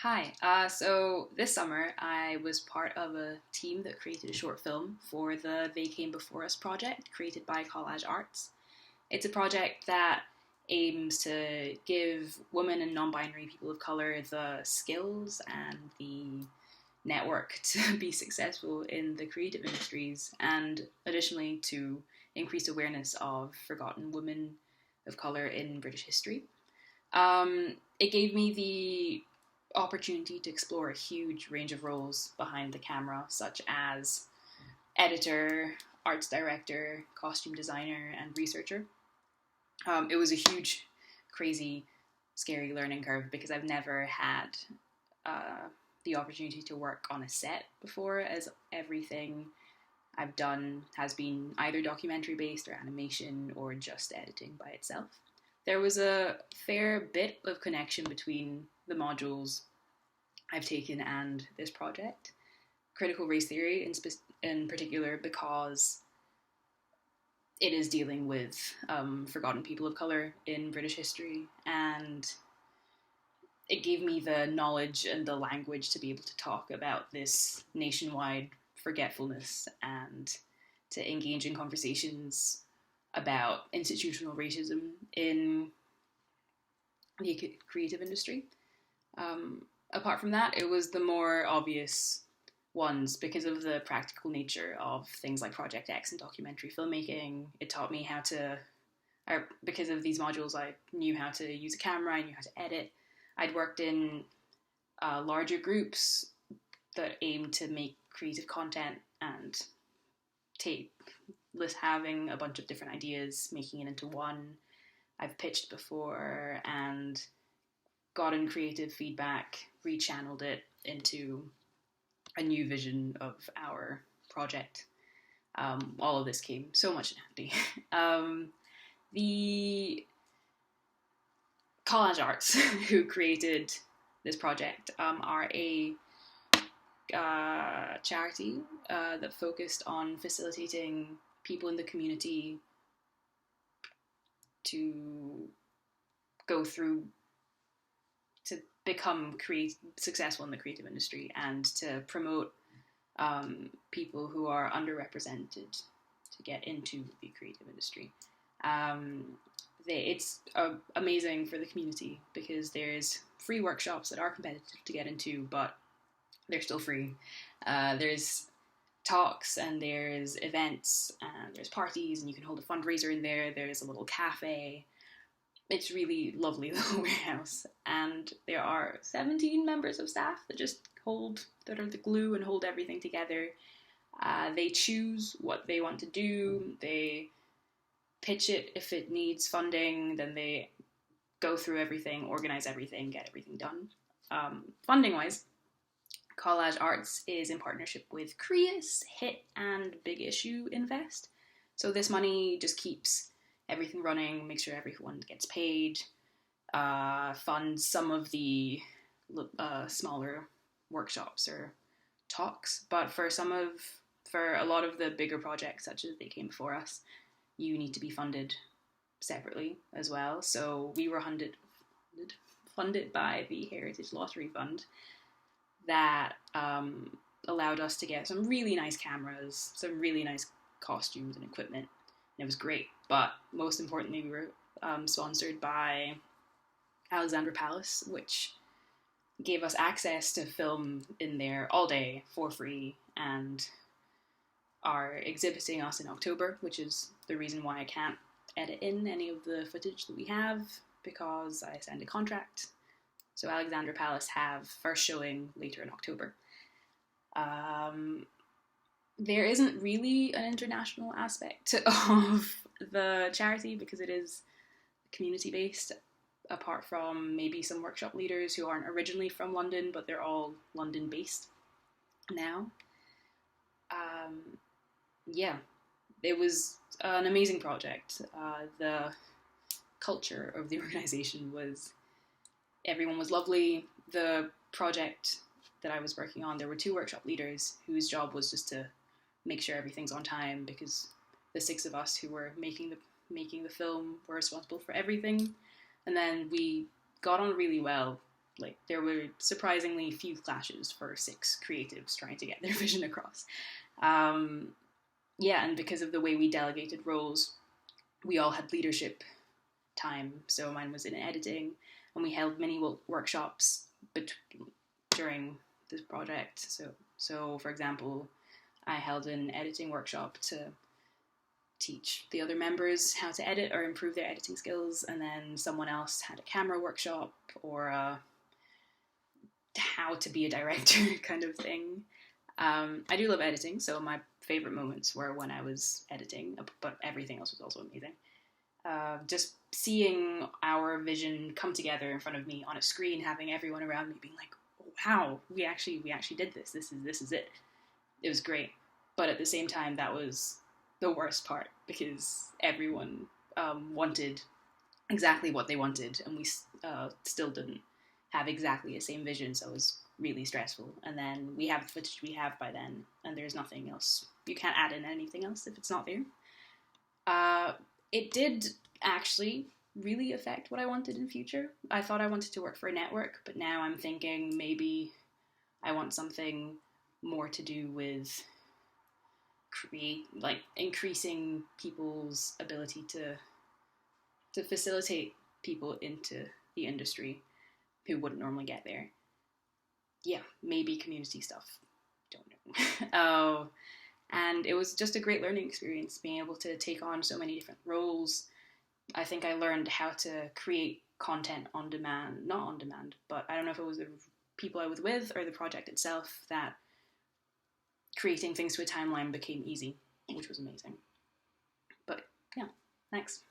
Hi. So this summer, I was part of a team that created a short film for the They Came Before Us project created by Collage Arts. It's a project that aims to give women and non binary people of colour the skills and the network to be successful in the creative industries, and additionally to increase awareness of forgotten women of colour in British history. It gave me the opportunity to explore a huge range of roles behind the camera, such as editor, arts director, costume designer, and researcher. It was a huge, crazy, scary learning curve because I've never had the opportunity to work on a set before, as everything I've done has been either documentary based or animation or just editing by itself. There was a fair bit of connection between the modules I've taken and this project. Critical race theory, in particular, because it is dealing with forgotten people of colour in British history, and it gave me the knowledge and the language to be able to talk about this nationwide forgetfulness and to engage in conversations about institutional racism in the creative industry. Apart from that, it was the more obvious ones because of the practical nature of things like Project X and documentary filmmaking. It taught me how to, or because of these modules, I knew how to use a camera, I knew how to edit. I'd worked in larger groups that aim to make creative content and take having a bunch of different ideas, making it into one. I've pitched before and gotten creative feedback, rechanneled it into a new vision of our project. All of this came so much in handy. The Collage Arts, who created this project, are a charity that focused on facilitating people in the community to go through to become successful in the creative industry and to promote people who are underrepresented to get into the creative industry. It's amazing for the community because there's free workshops that are competitive to get into, but they're still free. There's talks and there's events and there's parties and you can hold a fundraiser in there. There's a little cafe. It's really lovely little warehouse, and there are 17 members of staff that are the glue and hold everything together. They choose what they want to do. They pitch it if it needs funding. Then they go through everything, organize everything, get everything done. Funding wise, Collage Arts is in partnership with Creus, HIT, and Big Issue Invest. So this money just keeps everything running, make sure everyone gets paid, funds some of the smaller workshops or talks. But for a lot of the bigger projects, such as They Came Before Us, you need to be funded separately as well. So we were funded by the Heritage Lottery Fund that allowed us to get some really nice cameras, some really nice costumes and equipment. And it was great. But most importantly, we were sponsored by Alexandra Palace, which gave us access to film in there all day for free and are exhibiting us in October, which is the reason why I can't edit in any of the footage that we have because I signed a contract. So Alexandra Palace have first showing later in October. There isn't really an international aspect of the charity because it is community based, apart from maybe some workshop leaders who aren't originally from London, but they're all London based now. Yeah, it was an amazing project. The culture of the organization everyone was lovely. The project that I was working on, there were 2 workshop leaders whose job was just to make sure everything's on time because the 6 of us who were making the film were responsible for everything. And then we got on really well like there were surprisingly few clashes for 6 creatives trying to get their vision across. Yeah, and because of the way we delegated roles, we all had leadership time. So mine was in editing, and we held mini workshops during this project. So for example, I held an editing workshop to teach the other members how to edit or improve their editing skills, and then someone else had a camera workshop or how to be a director kind of thing. I do love editing, so my favorite moments were when I was editing, but everything else was also amazing. Just seeing our vision come together in front of me on a screen, having everyone around me being like, "Wow, we actually did this. This is it." It was great, but at the same time, that was the worst part because everyone wanted exactly what they wanted, and we still didn't have exactly the same vision, so it was really stressful. And then we have the footage we have by then, and there's nothing else. You can't add in anything else if it's not there. It did actually really affect what I wanted in future. I thought I wanted to work for a network, but now I'm thinking maybe I want something more to do with increasing people's ability to facilitate people into the industry who wouldn't normally get there. Yeah, maybe community stuff. Don't know. And it was just a great learning experience being able to take on so many different roles. I think I learned how to create content on demand, not on demand, but I don't know if it was the people I was with or the project itself that creating things to a timeline became easy, which was amazing. But yeah, thanks.